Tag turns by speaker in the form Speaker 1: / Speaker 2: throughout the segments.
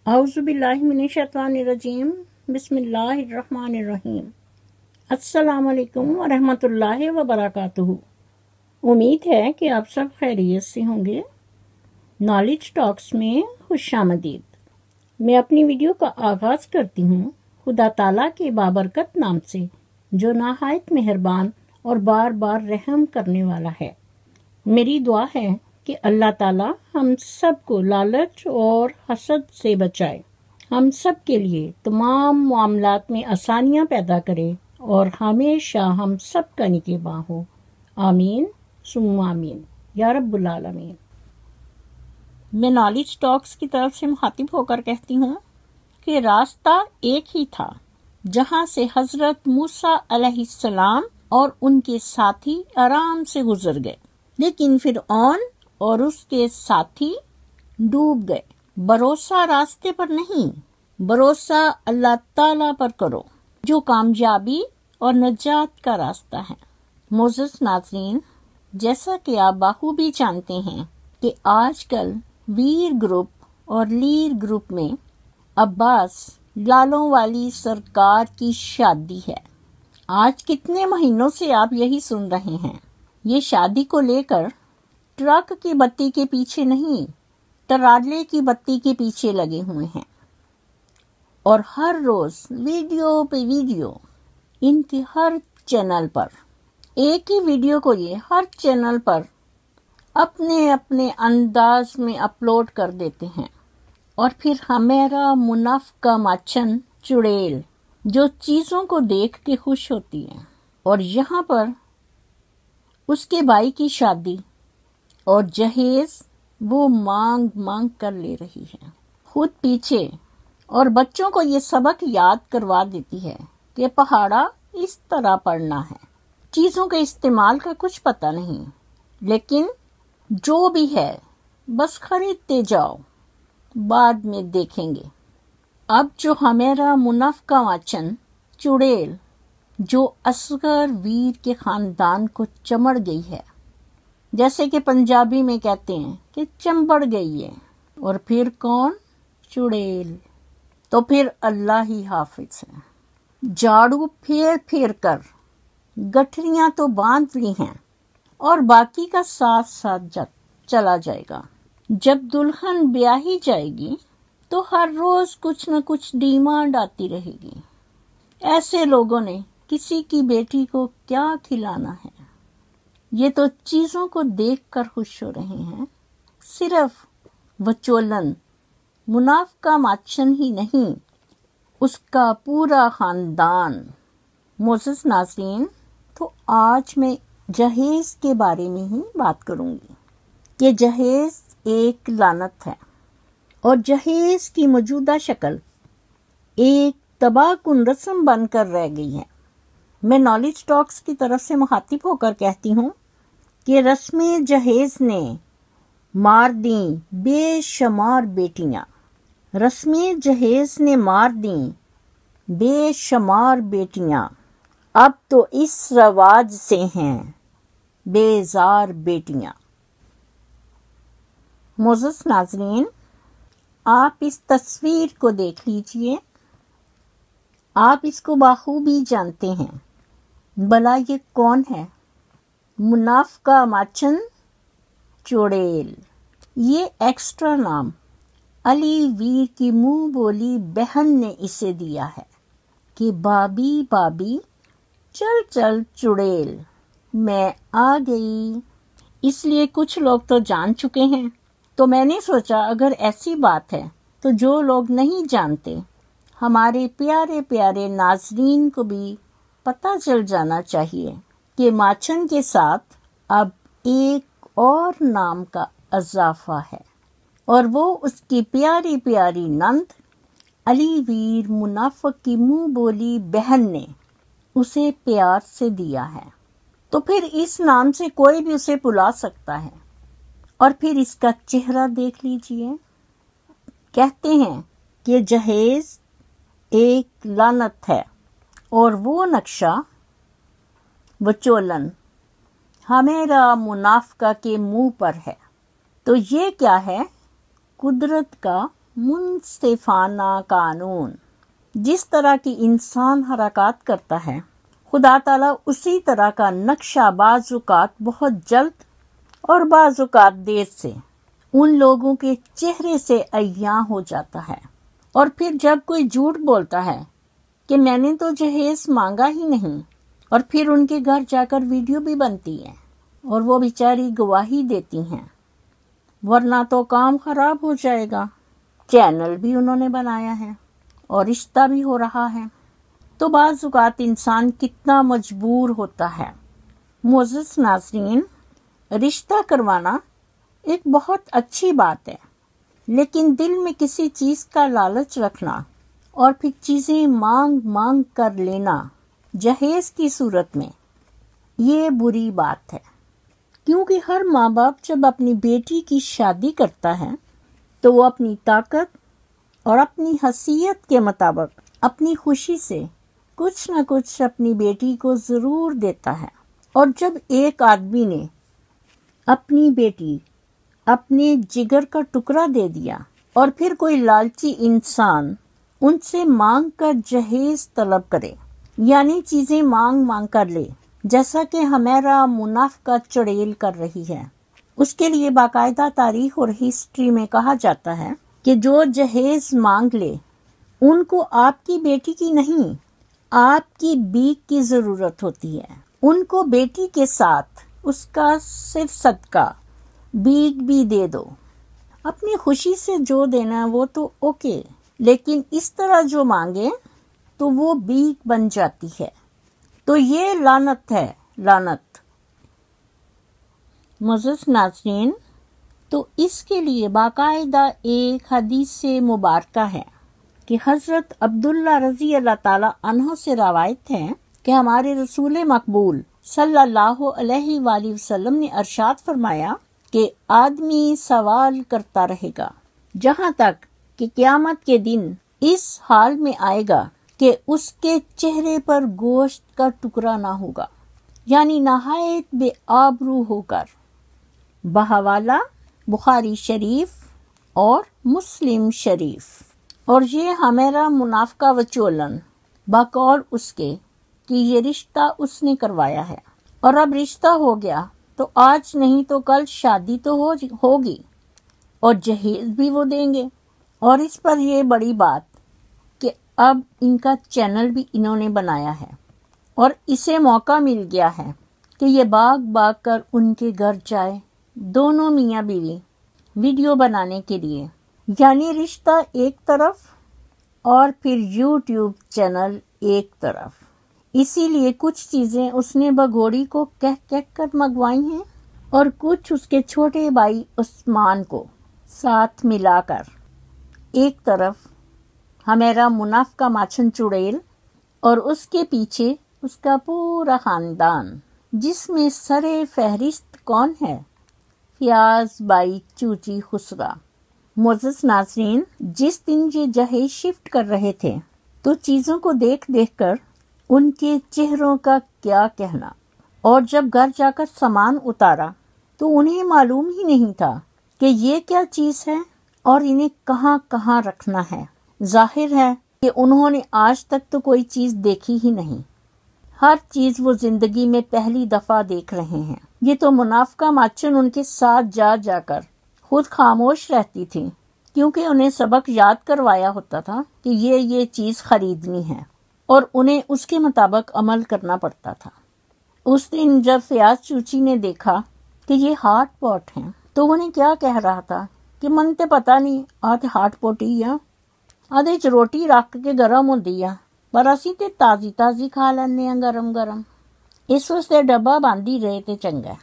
Speaker 1: اعوذ باللہ من الشیطان الرجیم بسم اللہ الرحمن الرحیم السلام علیکم ورحمۃ اللہ وبرکاتہ۔ امید ہے کہ آپ سب خیریت سے ہوں گے۔ نالج ٹاکس میں خوش آمدید۔ میں اپنی ویڈیو کا آغاز کرتی ہوں خدا تعالیٰ کے بابرکت نام سے جو نہایت مہربان اور بار بار رحم کرنے والا ہے۔ میری دعا ہے کہ اللہ تعالیٰ ہم سب کو لالچ اور حسد سے بچائے، ہم سب کے لیے تمام معاملات میں آسانیاں پیدا کرے اور ہمیشہ ہم سب کا نگہباں ہو۔ آمین ثم آمین یا رب العالمین۔ میں نالج ٹاکس کی طرف سے مخاطب ہو کر کہتی ہوں کہ راستہ ایک ہی تھا جہاں سے حضرت موسیٰ علیہ السلام اور ان کے ساتھی آرام سے گزر گئے، لیکن فرعون اور اس کے ساتھی ڈوب گئے۔ بھروسہ راستے پر نہیں، بھروسہ اللہ تعالیٰ پر کرو جو کامیابی اور نجات کا راستہ ہے۔ معزز ناظرین، جیسا کہ آپ بخوبی جانتے ہیں کہ آج کل ویر گروپ اور لیر گروپ میں عباس لالوں والی سرکار کی شادی ہے۔ آج کتنے مہینوں سے آپ یہی سن رہے ہیں۔ یہ شادی کو لے کر ٹرک کی بتی کے پیچھے نہیں، ٹرالے کی بتی کے پیچھے لگے ہوئے ہیں، اور ہر روز ویڈیو پہ ویڈیو ان کے ہر چینل پر، ایک ہی ویڈیو کو یہ ہر چینل پر اپنے اپنے انداز میں اپلوڈ کر دیتے ہیں۔ اور پھر ہمیرا منافقہ ماچن چڑیل جو چیزوں کو دیکھ کے خوش ہوتی ہے، اور یہاں پر اس کے بھائی کی شادی اور جہیز وہ مانگ مانگ کر لے رہی ہے، خود پیچھے، اور بچوں کو یہ سبق یاد کروا دیتی ہے کہ پہاڑا اس طرح پڑھنا ہے۔ چیزوں کے استعمال کا کچھ پتہ نہیں، لیکن جو بھی ہے بس خریدتے جاؤ، بعد میں دیکھیں گے۔ اب جو ہمیرا منافقہ واچن چڑیل جو اصغر ویر کے خاندان کو چمڑ گئی ہے، جیسے کہ پنجابی میں کہتے ہیں کہ چمبڑ گئی ہے، اور پھر کون؟ چڑیل۔ تو پھر اللہ ہی حافظ ہے۔ جھاڑو پھیر پھیر کر گٹھریاں تو باندھ لی ہیں، اور باقی کا ساتھ ساتھ چلا جائے گا۔ جب دلہن بیاہی جائے گی تو ہر روز کچھ نہ کچھ ڈیمانڈ آتی رہے گی۔ ایسے لوگوں نے کسی کی بیٹی کو کیا کھلانا ہے؟ یہ تو چیزوں کو دیکھ کر خوش ہو رہے ہیں۔ صرف وچولن منافقہ ماچن ہی نہیں، اس کا پورا خاندان۔ معزز ناظرین، تو آج میں جہیز کے بارے میں ہی بات کروں گی۔ یہ جہیز ایک لعنت ہے، اور جہیز کی موجودہ شکل ایک تباہ کن رسم بن کر رہ گئی ہے۔ میں نالج ٹاکس کی طرف سے مخاطب ہو کر کہتی ہوں کہ رسم جہیز نے مار دیں بے شمار بیٹیاں، رسم جہیز نے مار دیں بے شمار بیٹیاں، اب تو اس رواج سے ہیں بیزار بیٹیاں۔ معزز ناظرین، آپ اس تصویر کو دیکھ لیجئے، آپ اس کو بخوبی جانتے ہیں۔ بھلا یہ کون ہے؟ منافقہ ماچن چڑیل۔ یہ ایکسٹرا نام علی ویر کی منہ بولی بہن نے اسے دیا ہے کہ بابی بابی چل چل چڑیل میں آ گئی۔ اس لیے کچھ لوگ تو جان چکے ہیں، تو میں نے سوچا اگر ایسی بات ہے تو جو لوگ نہیں جانتے، ہمارے پیارے پیارے ناظرین کو بھی پتہ چل جانا چاہیے کہ ماچن کے ساتھ اب ایک اور نام کا اضافہ ہے، اور وہ اس کی پیاری پیاری نند علی ویر منافق کی منہ بولی بہن نے اسے پیار سے دیا ہے۔ تو پھر اس نام سے کوئی بھی اسے بلا سکتا ہے۔ اور پھر اس کا چہرہ دیکھ لیجئے۔ کہتے ہیں کہ جہیز ایک لعنت ہے، اور وہ نقشہ وچولن ہمیرا منافقہ کے منہ پر ہے۔ تو یہ کیا ہے؟ قدرت کا منصفانہ قانون۔ جس طرح کی انسان حرکات کرتا ہے، خدا تعالیٰ اسی طرح کا نقشہ بعض اوقات بہت جلد اور بعض اوقات دیر سے ان لوگوں کے چہرے سے عیاں ہو جاتا ہے۔ اور پھر جب کوئی جھوٹ بولتا ہے کہ میں نے تو جہیز مانگا ہی نہیں، اور پھر ان کے گھر جا کر ویڈیو بھی بنتی ہے اور وہ بیچاری گواہی دیتی ہیں، ورنہ تو کام خراب ہو جائے گا۔ چینل بھی انہوں نے بنایا ہے اور رشتہ بھی ہو رہا ہے۔ تو بعض اوقات انسان کتنا مجبور ہوتا ہے۔ معزز ناظرین، رشتہ کروانا ایک بہت اچھی بات ہے، لیکن دل میں کسی چیز کا لالچ رکھنا اور پھر چیزیں مانگ مانگ کر لینا جہیز کی صورت میں، یہ بری بات ہے۔ کیونکہ ہر ماں باپ جب اپنی بیٹی کی شادی کرتا ہے تو وہ اپنی طاقت اور اپنی حیثیت کے مطابق اپنی خوشی سے کچھ نہ کچھ اپنی بیٹی کو ضرور دیتا ہے۔ اور جب ایک آدمی نے اپنی بیٹی اپنے جگر کا ٹکڑا دے دیا اور پھر کوئی لالچی انسان ان سے مانگ کر جہیز طلب کرے، یعنی چیزیں مانگ مانگ کر لے، جیسا کہ ہمیرا منافقہ چڑیل کر رہی ہے، اس کے لیے باقاعدہ تاریخ اور ہسٹری میں کہا جاتا ہے کہ جو جہیز مانگ لے ان کو آپ کی بیٹی کی نہیں، آپ کی بیک کی ضرورت ہوتی ہے۔ ان کو بیٹی کے ساتھ اس کا صرف صدقہ بیک بھی دے دو۔ اپنی خوشی سے جو دینا وہ تو اوکے، لیکن اس طرح جو مانگے تو وہ بیک بن جاتی ہے۔ تو یہ لعنت ہے، لعنت۔ معزز ناظرین، تو اس کے لیے باقاعدہ ایک حدیث مبارکہ ہے کہ حضرت عبداللہ رضی اللہ تعالی عنہ سے روایت ہے کہ ہمارے رسول مقبول صلی اللہ علیہ وآلہ وسلم نے ارشاد فرمایا کہ آدمی سوال کرتا رہے گا جہاں تک کہ قیامت کے دن اس حال میں آئے گا کہ اس کے چہرے پر گوشت کا ٹکڑا نہ ہوگا، یعنی نہایت بے آبرو ہو کر۔ بحوالہ بخاری شریف اور مسلم شریف۔ اور یہ ہمیرا منافقہ وچولن بقول اس کے کہ یہ رشتہ اس نے کروایا ہے، اور اب رشتہ ہو گیا تو آج نہیں تو کل شادی تو ہوگی اور جہیز بھی وہ دیں گے۔ اور اس پر یہ بڑی بات کہ اب ان کا چینل بھی انہوں نے بنایا ہے اور اسے موقع مل گیا ہے کہ یہ باغ باغ کر ان کے گھر جائے، دونوں میاں بیوی ویڈیو بنانے کے لیے، یعنی رشتہ ایک طرف اور پھر یوٹیوب چینل ایک طرف۔ اسی لیے کچھ چیزیں اس نے بگوڑی کو کہہ کر منگوائی ہیں اور کچھ اس کے چھوٹے بھائی عثمان کو ساتھ ملا کر۔ ایک طرف ہمیرا منافقہ ماچھن چڑیل اور اس کے پیچھے اس کا پورا خاندان، جس میں سر فہرست کون ہے؟ فیاض بائی چوچی خسرا۔ معزز ناظرین، جس دن یہ جہیز شفٹ کر رہے تھے تو چیزوں کو دیکھ دیکھ کر ان کے چہروں کا کیا کہنا، اور جب گھر جا کر سامان اتارا تو انہیں معلوم ہی نہیں تھا کہ یہ کیا چیز ہے اور انہیں کہاں کہاں رکھنا ہے۔ ظاہر ہے کہ انہوں نے آج تک تو کوئی چیز دیکھی ہی نہیں، ہر چیز وہ زندگی میں پہلی دفعہ دیکھ رہے ہیں۔ یہ تو منافقہ ماچن ان کے ساتھ جا جا کر خود خاموش رہتی تھی، کیونکہ انہیں سبق یاد کروایا ہوتا تھا کہ یہ چیز خریدنی ہے اور انہیں اس کے مطابق عمل کرنا پڑتا تھا۔ اس دن جب فیاض چوچی نے دیکھا کہ یہ ہاٹ پاٹ ہیں تو انہیں کیا کہہ رہا تھا کہ من تے پتا نہیں آتے ہاٹ پوٹ ہی آ آدھے چ روٹی رکھ کے گرم ہوندی آ، پر اسی تے تازی تازی کھا لینے ہیں گرم گرم، اس واسطے ڈبہ باندھی رہے تے چنگا۔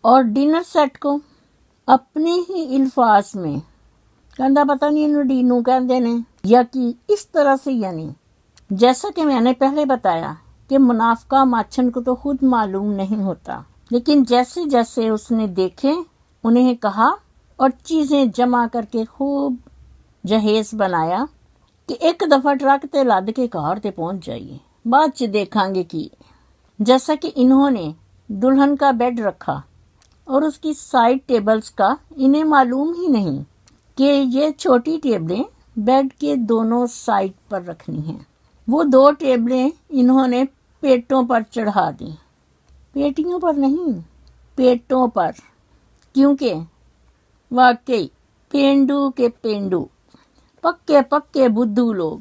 Speaker 1: اور ڈنر سیٹ کو اپنے ہی الفاظ میں کہندا پتا نہیں انہوں ڈینو کہندے نے یا کہ اس طرح سے، یعنی جیسا کہ میں نے پہلے بتایا کہ منافقہ ماچھن کو تو خود معلوم نہیں ہوتا، لیکن جیسے جیسے اس نے دیکھے انہیں کہا اور چیزیں جمع کر کے خوب جہیز بنایا کہ ایک دفعہ ٹرک تے لد کے کار تے پہنچ جائیے، بعد چ دیکھاں گے کی۔ جیسا کہ انہوں نے دلہن کا بیڈ رکھا اور اس کی سائڈ ٹیبلز کا انہیں معلوم ہی نہیں کہ یہ چھوٹی ٹیبلیں بیڈ کے دونوں سائڈ پر رکھنی ہیں۔ وہ 2 ٹیبلیں انہوں نے پیٹوں پر چڑھا دیں، پیٹیوں پر نہیں، پیٹوں پر، کیونکہ واقعی پینڈو کے پینڈو، پکے پکے بدھو لوگ،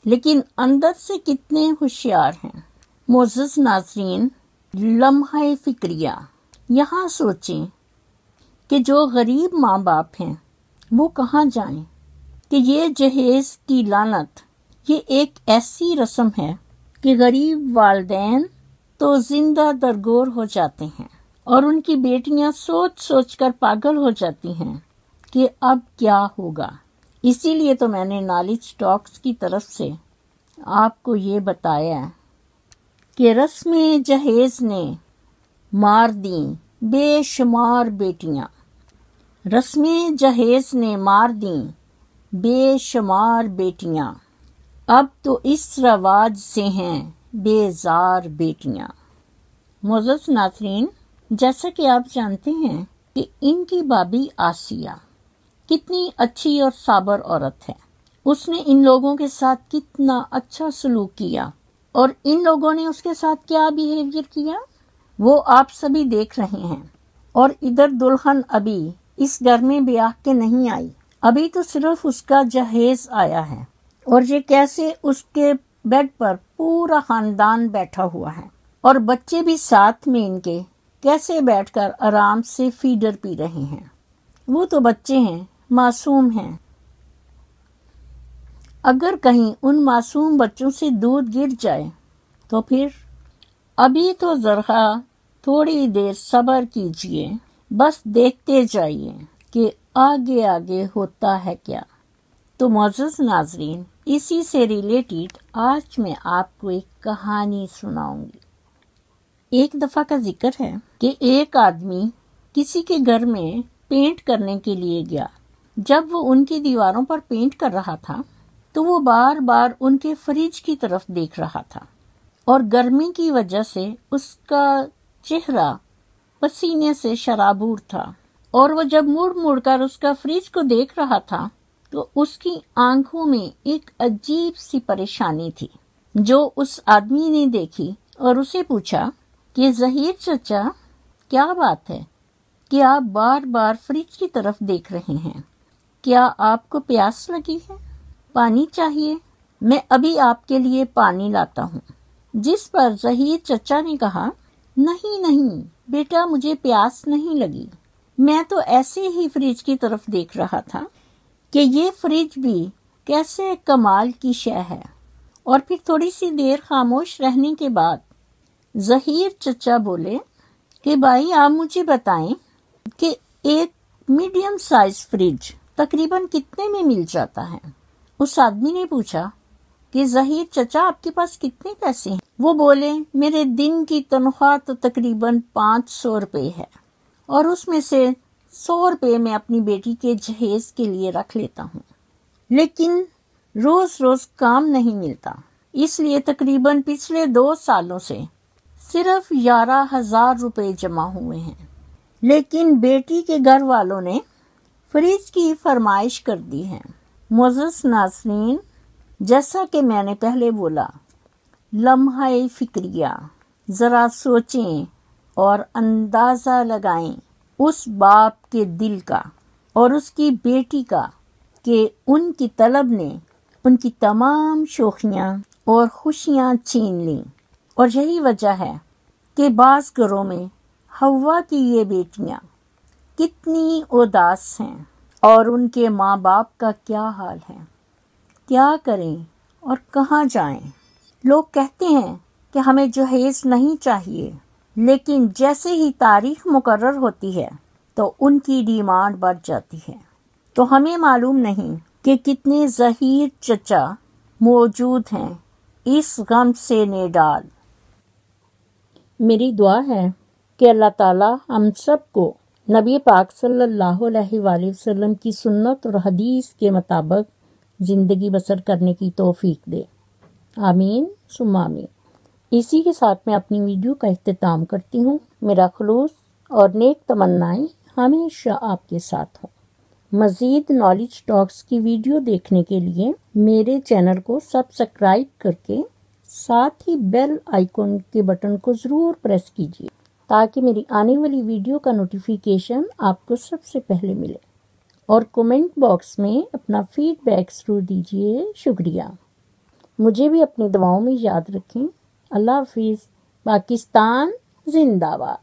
Speaker 1: لیکن اندر سے کتنے ہوشیار ہیں۔ معزز ناظرین، لمحہ فکریہ، یہاں سوچیں کہ جو غریب ماں باپ ہیں وہ کہاں جائیں کہ یہ جہیز کی لعنت، یہ ایک ایسی رسم ہے کہ غریب والدین تو زندہ درگور ہو جاتے ہیں اور ان کی بیٹیاں سوچ سوچ کر پاگل ہو جاتی ہیں کہ اب کیا ہوگا۔ اسی لیے تو میں نے نالج ٹاکس کی طرف سے آپ کو یہ بتایا کہ رسم جہیز نے مار دیں بے شمار بیٹیاں، رسم جہیز نے مار دیں بے شمار بیٹیاں، اب تو اس رواج سے ہیں بیزار بیٹیاں۔ معزز ناظرین، جیسا کہ آپ جانتے ہیں کہ ان کی بابی آسیہ کتنی اچھی اور صابر عورت ہے۔ اس نے ان لوگوں کے ساتھ کتنا اچھا سلوک کیا اور ان لوگوں نے اس کے ساتھ کیا بیہیویئر کیا وہ آپ سبھی دیکھ رہے ہیں۔ اور ادھر دلہن ابھی اس گھر میں بیاہ کے نہیں آئی، ابھی تو صرف اس کا جہیز آیا ہے، اور یہ کیسے اس کے بیڈ پر پورا خاندان بیٹھا ہوا ہے اور بچے بھی ساتھ میں ان کے کیسے بیٹھ کر آرام سے فیڈر پی رہے ہیں۔ وہ تو بچے ہیں، معصوم ہیں، اگر کہیں ان معصوم بچوں سے دودھ گر جائے تو پھر؟ ابھی تو ذرا تھوڑی دیر صبر کیجئے، بس دیکھتے جائیے کہ آگے آگے ہوتا ہے کیا۔ تو معزز ناظرین، اسی سے ریلیٹڈ آج میں آپ کو ایک کہانی سناؤں گی۔ ایک دفعہ کا ذکر ہے کہ ایک آدمی کسی کے گھر میں پینٹ کرنے کے لیے گیا۔ جب وہ ان کی دیواروں پر پینٹ کر رہا تھا تو وہ بار بار ان کے فریج کی طرف دیکھ رہا تھا، اور گرمی کی وجہ سے اس کا چہرہ پسینے سے شرابور تھا، اور وہ جب مڑ مڑ کر اس کا فریج کو دیکھ رہا تھا تو اس کی آنکھوں میں ایک عجیب سی پریشانی تھی جو اس آدمی نے دیکھی، اور اسے پوچھا کہ ظہیر چچا، کیا بات ہے کہ آپ بار بار فریج کی طرف دیکھ رہے ہیں؟ کیا آپ کو پیاس لگی ہے؟ پانی چاہیے؟ میں ابھی آپ کے لیے پانی لاتا ہوں۔ جس پر ظہیر چچا نے کہا، نہیں نہیں بیٹا، مجھے پیاس نہیں لگی، میں تو ایسے ہی فریج کی طرف دیکھ رہا تھا کہ یہ فریج بھی کیسے کمال کی شے ہے۔ اور پھر تھوڑی سی دیر خاموش رہنے کے بعد ظہیر چچا بولے کہ بھائی آپ مجھے بتائیں کہ ایک میڈیم سائز فریج تقریباً کتنے میں مل جاتا ہے؟ اس آدمی نے پوچھا کہ ظہیر چچا آپ کے پاس کتنے پیسے ہیں؟ وہ بولے، میرے دن کی تنخواہ تو تقریباً 500 روپے ہے، اور اس میں سے 100 روپے میں اپنی بیٹی کے جہیز کے لیے رکھ لیتا ہوں، لیکن روز روز کام نہیں ملتا، اس لیے تقریباً پچھلے 2 سالوں سے صرف 11,000 روپے جمع ہوئے ہیں۔ لیکن بیٹی کے گھر والوں نے فریج کی فرمائش کر دی ہے۔ معزز ناظرین، جیسا کہ میں نے پہلے بولا، لمحہ فکریہ، ذرا سوچیں اور اندازہ لگائیں اس باپ کے دل کا اور اس کی بیٹی کا کہ ان کی طلب نے ان کی تمام شوخیاں اور خوشیاں چھین لیں، اور یہی وجہ ہے کہ بعض گھروں میں حوا کی یہ بیٹیاں کتنی اداس ہیں، اور ان کے ماں باپ کا کیا حال ہے۔ کیا کریں اور کہاں جائیں؟ لوگ کہتے ہیں کہ ہمیں جہیز نہیں چاہیے، لیکن جیسے ہی تاریخ مقرر ہوتی ہے تو ان کی ڈیمانڈ بڑھ جاتی ہے۔ تو ہمیں معلوم نہیں کہ کتنے ظہیر چچا موجود ہیں اس غم سے نڈال۔ میری دعا ہے کہ اللہ تعالی ہم سب کو نبی پاک صلی اللہ علیہ وآلہ وسلم کی سنت اور حدیث کے مطابق زندگی بسر کرنے کی توفیق دے، آمین ثم آمین۔ اسی کے ساتھ میں اپنی ویڈیو کا اختتام کرتی ہوں۔ میرا خلوص اور نیک تمنائیں ہمیشہ آپ کے ساتھ ہوں۔ مزید نالج ٹاکس کی ویڈیو دیکھنے کے لیے میرے چینل کو سبسکرائب کر کے ساتھ ہی بیل آئیکن کے بٹن کو ضرور پریس کیجیے تاکہ میری آنے والی ویڈیو کا نوٹیفیکیشن آپ کو سب سے پہلے ملے، اور کومنٹ باکس میں اپنا فیڈ بیک ضرور دیجیے۔ شکریہ۔ مجھے بھی اپنی دعاؤں میں یاد رکھیں۔ اللہ حافظ۔ پاکستان زندہ باد۔